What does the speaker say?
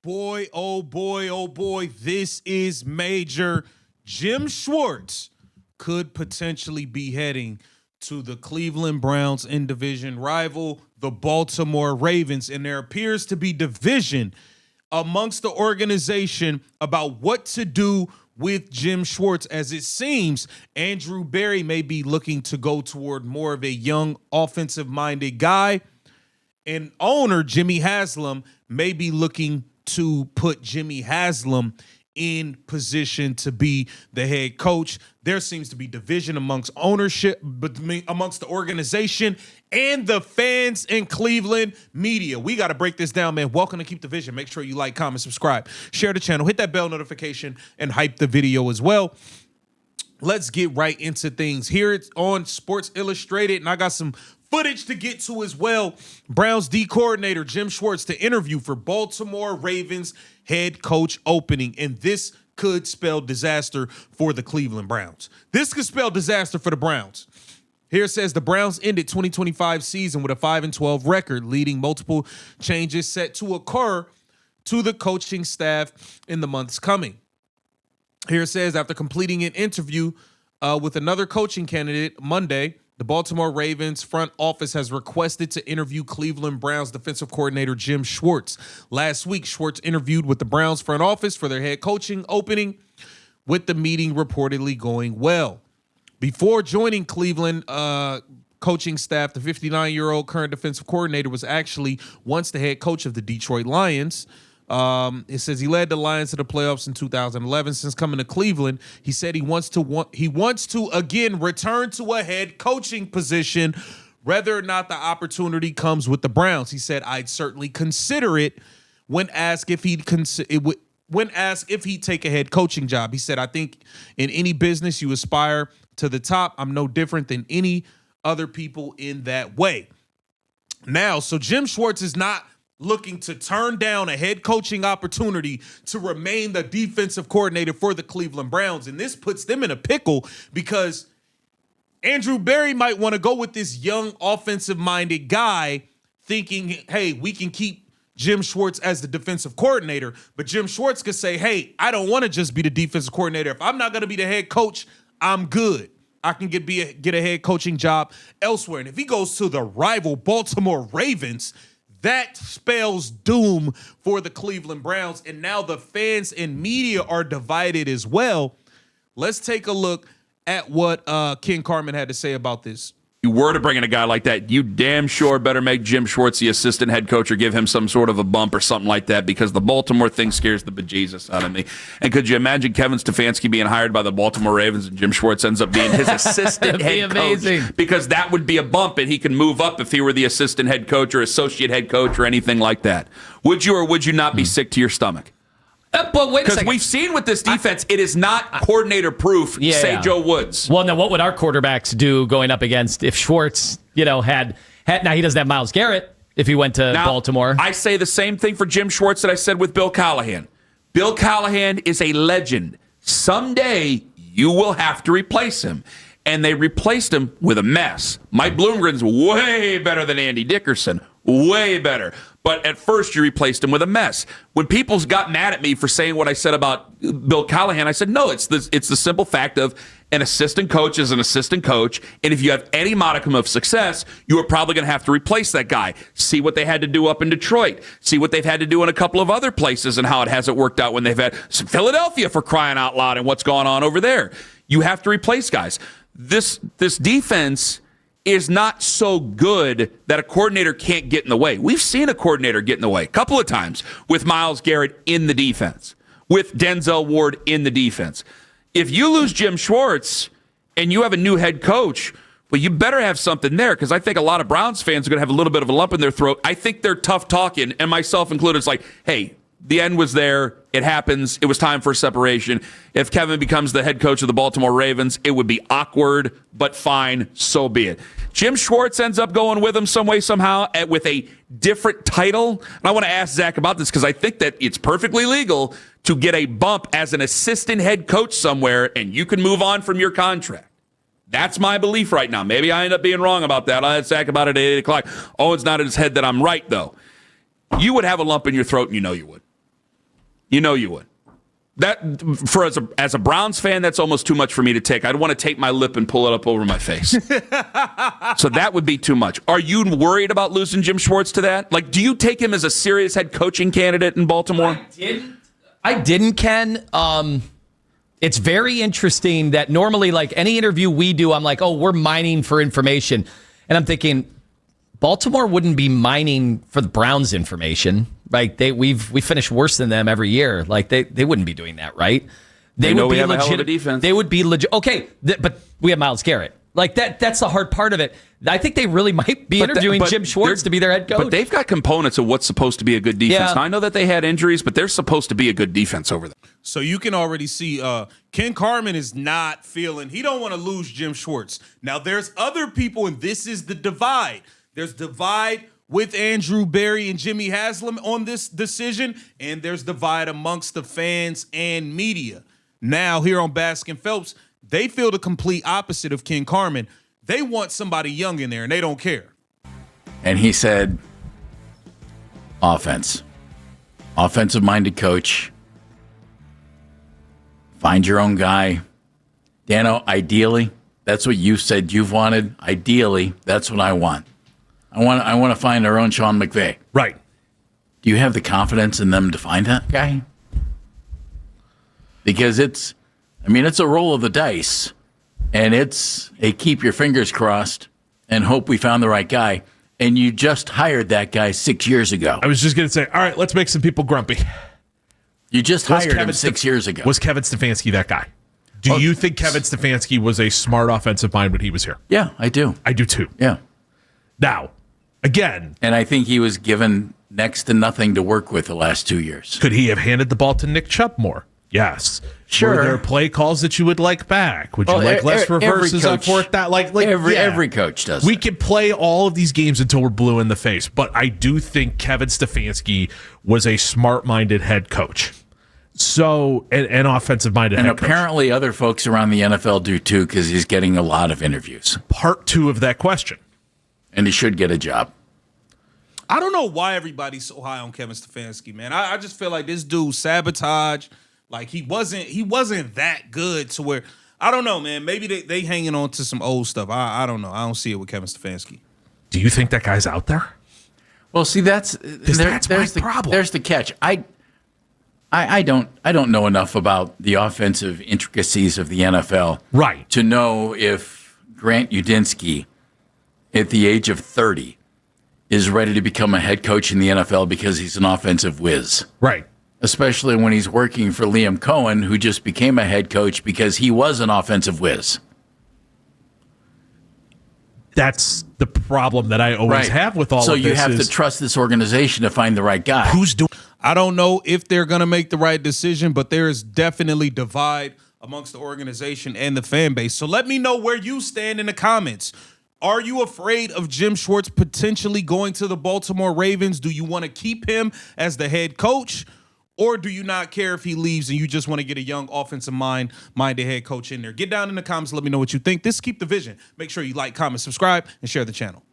Boy, oh boy, oh boy, this is major. Jim Schwartz could potentially be heading to the Cleveland Browns in division rival, the Baltimore Ravens, and there appears to be division amongst the organization about what to do with Jim Schwartz, as it seems Andrew Berry may be looking to go toward more of a young offensive-minded guy, and owner Jimmy Haslam may be looking to put Jimmy Haslam in position to be the head coach. There seems to be division amongst ownership, but amongst the organization and the fans in Cleveland media. We got to break this down, man. Welcome to Keep the Vision. Make sure you like, comment, subscribe, share the channel, hit that bell notification, and hype the video as well. Let's get right into things. Here it's on Sports Illustrated, and I got some footage to get to as well. Browns D coordinator Jim Schwartz to interview for Baltimore Ravens head coach opening, and this could spell disaster for the Cleveland Browns. This could spell disaster for the Browns. Here it says the Browns ended 2025 season with a 5-12 record, leading multiple changes set to occur to the coaching staff in the months coming. Here it says after completing an interview with another coaching candidate Monday, the Baltimore Ravens front office has requested to interview Cleveland Browns defensive coordinator Jim Schwartz. Last week, Schwartz interviewed with the Browns front office for their head coaching opening, with the meeting reportedly going well. Before joining Cleveland coaching staff, the 59-year-old current defensive coordinator was actually once the head coach of the Detroit Lions. It says he led the Lions to the playoffs in 2011. Since coming to Cleveland, he said he wants to again return to a head coaching position, whether or not the opportunity comes with the Browns. He said, "I'd certainly consider it when asked if he'd take a head coaching job." He said, "I think in any business you aspire to the top. I'm no different than any other people in that way." Now, so Jim Schwartz is not looking to turn down a head coaching opportunity to remain the defensive coordinator for the Cleveland Browns. And this puts them in a pickle because Andrew Berry might want to go with this young offensive-minded guy thinking, hey, we can keep Jim Schwartz as the defensive coordinator. But Jim Schwartz could say, hey, I don't want to just be the defensive coordinator. If I'm not going to be the head coach, I'm good. I can get a head coaching job elsewhere. And if he goes to the rival Baltimore Ravens, that spells doom for the Cleveland Browns, and now the fans and media are divided as well. Let's take a look at what Ken Carman had to say about this. You were to bring in a guy like that, you damn sure better make Jim Schwartz the assistant head coach or give him some sort of a bump or something like that, because the Baltimore thing scares the bejesus out of me. And could you imagine Kevin Stefanski being hired by the Baltimore Ravens and Jim Schwartz ends up being his assistant head coach? Because that would be a bump, and he can move up if he were the assistant head coach or associate head coach or anything like that. Would you or would you not be sick to your stomach? But wait a second. Because we've seen with this defense, it is not coordinator-proof, say Joe Woods. Well, now what would our quarterbacks do going up against if Schwartz, had now he doesn't have Myles Garrett if he went to Baltimore. I say the same thing for Jim Schwartz that I said with Bill Callahan. Bill Callahan is a legend. Someday you will have to replace him. And they replaced him with a mess. Mike Bloomgren's way better than Andy Dickerson. Way better. But at first, you replaced him with a mess. When people got mad at me for saying what I said about Bill Callahan, I said, no, it's the simple fact of an assistant coach is an assistant coach, and if you have any modicum of success, you are probably going to have to replace that guy. See what they had to do up in Detroit. See what they've had to do in a couple of other places and how it hasn't worked out when they've had some Philadelphia, for crying out loud, and what's going on over there. You have to replace guys. This defense is not so good that a coordinator can't get in the way. We've seen a coordinator get in the way a couple of times with Myles Garrett in the defense, with Denzel Ward in the defense. If you lose Jim Schwartz and you have a new head coach, well, you better have something there, because I think a lot of Browns fans are going to have a little bit of a lump in their throat. I think they're tough talking, and myself included. It's like, hey, the end was there. It happens. It was time for a separation. If Kevin becomes the head coach of the Baltimore Ravens, it would be awkward, but fine, so be it. Jim Schwartz ends up going with him some way, somehow, with a different title. And I want to ask Zach about this, because I think that it's perfectly legal to get a bump as an assistant head coach somewhere, and you can move on from your contract. That's my belief right now. Maybe I end up being wrong about that. I'll ask Zach about it at 8 o'clock. Oh, it's not in his head that I'm right, though. You would have a lump in your throat, and you know you would. You know you would. That for as a Browns fan, that's almost too much for me to take. I'd want to take my lip and pull it up over my face. So that would be too much. Are you worried about losing Jim Schwartz to that? Like, do you take him as a serious head coaching candidate in Baltimore? I didn't, Ken. It's very interesting that normally, like any interview we do, I'm like, oh, we're mining for information. And I'm thinking, Baltimore wouldn't be mining for the Browns information. Like we finish worse than them every year. Like they wouldn't be doing that, right? They know we have a hell of a defense. They would be legit. Okay, but we have Myles Garrett. Like that's the hard part of it. I think they really might be interviewing Jim Schwartz to be their head coach. But they've got components of what's supposed to be a good defense. Yeah. Now, I know that they had injuries, but they're supposed to be a good defense over there. So you can already see Ken Carman is not feeling, he don't want to lose Jim Schwartz. Now there's other people, and this is the divide. There's divide with Andrew Berry and Jimmy Haslam on this decision, and there's divide amongst the fans and media. Now here on Baskin Phelps, they feel the complete opposite of Ken Carman. They want somebody young in there, and they don't care. And he said, offensive-minded coach. Find your own guy. Dano, ideally, that's what you said you've wanted. Ideally, that's what I want. I want to find our own Sean McVay. Right. Do you have the confidence in them to find that guy? Because it's a roll of the dice, and it's a keep your fingers crossed and hope we found the right guy. And you just hired that guy 6 years ago. I was just going to say, all right, let's make some people grumpy. You just hired him 6 years ago. Was Kevin Stefanski that guy? Do you think Kevin Stefanski was a smart offensive mind when he was here? Yeah, I do. I do too. Yeah. Now, again. And I think he was given next to nothing to work with the last 2 years. Could he have handed the ball to Nick Chubb more? Yes. Sure. Were there play calls that you would like back? Would you like less reverses on fourth down? Every coach does. We can play all of these games until we're blue in the face, but I do think Kevin Stefanski was a smart-minded head coach. So, an offensive-minded head coach. And apparently other folks around the NFL do too, because he's getting a lot of interviews. Part two of that question. And he should get a job. I don't know why everybody's so high on Kevin Stefanski, man. I just feel like this dude sabotage. Like he wasn't that good to where, I don't know, man. Maybe they hanging on to some old stuff. I don't know. I don't see it with Kevin Stefanski. Do you think that guy's out there? Well, see, that's my problem. There's the catch. I don't know enough about the offensive intricacies of the NFL, right, to know if Grant Udinski, at the age of 30, is ready to become a head coach in the NFL because he's an offensive whiz. Right. Especially when he's working for Liam Cohen, who just became a head coach because he was an offensive whiz. That's the problem that I always have with all of this. So you have to trust this organization to find the right guy. Who's doing? I don't know if they're going to make the right decision, but there is definitely divide amongst the organization and the fan base. So let me know where you stand in the comments. Are you afraid of Jim Schwartz potentially going to the Baltimore Ravens? Do you want to keep him as the head coach? Or do you not care if he leaves and you just want to get a young offensive-minded head coach in there? Get down in the comments. Let me know what you think. This is Keep the Vision. Make sure you like, comment, subscribe, and share the channel.